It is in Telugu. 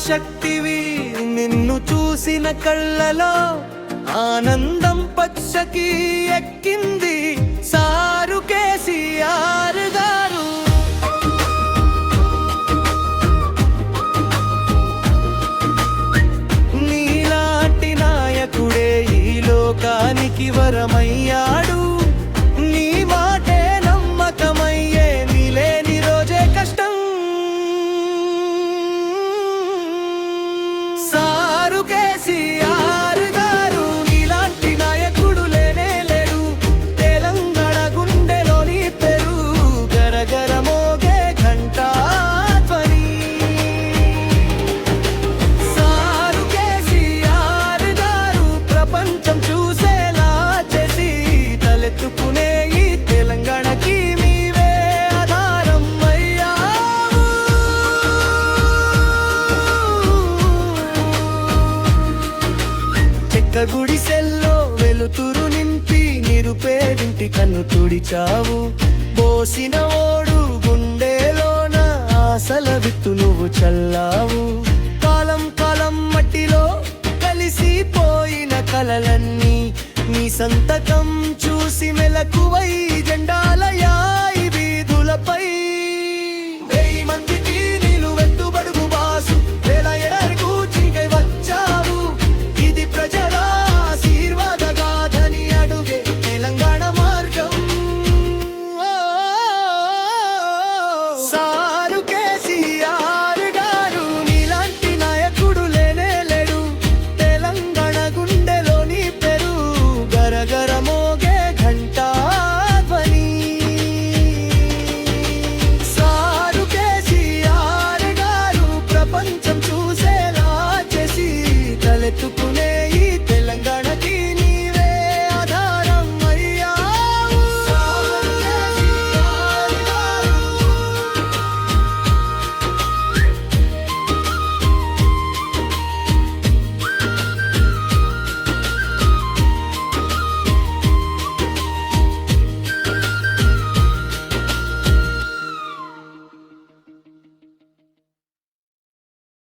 శక్తివి, నిన్ను చూసిన కళ్ళలో ఆనందం పచ్చకి ఎక్కింది. సారు కేసీఆర్ గారు నీలాంటి నాయకుడే ఈ లోకానికి వరమయ్యాడు. నీ మాటే నమ్మకమయ్యే, నీలేని రోజే కష్టం. సారు కేసీఆర్ గారు నీలాంటి నాయకుడు లేనే లేడు. తెలంగాణ గుండెలోని పెరు గరగర మోగే ఘంటా ధ్వని. సారు కేసీఆర్ గారు ప్రపంచం చూసేలా చేసి తలెత్తుకునే ఈ తెలంగాణకి మీవే ఆధారం అయ్యావు. చెక్క గుడిసెల్లో వెలుతురు నింపి నిరుపేదింటి కన్ను తుడిచావు. పోసిన ఓడు గుండెలోన ఆశల విత్తు నువ్వు చల్లావు. కాలం కాలం మట్టిలో కలిసిపోయిన కలలన్నీ నీ సంతకం చూసి మెలకువై జెండాలయాయి వీధులపై. 1000 మందికి నిలువెత్తుబడుగు బాసు, వేల ఎడరుకు చీకై వచ్చావు. ఇది ప్రజల ఆశీర్వాద గాథని అడుగే తెలంగాణ మార్గం. సారు కేసీఆర్ గారు నీలాంటి నాయకుడు లేనే లేడు. తెలంగాణ గుండెలోని పెరు గరగర మోగే ఘంటా ధ్వని. సారు కేసీఆర్ గారు ప్రపంచం చూసేలా చేసి తలెత్తుకు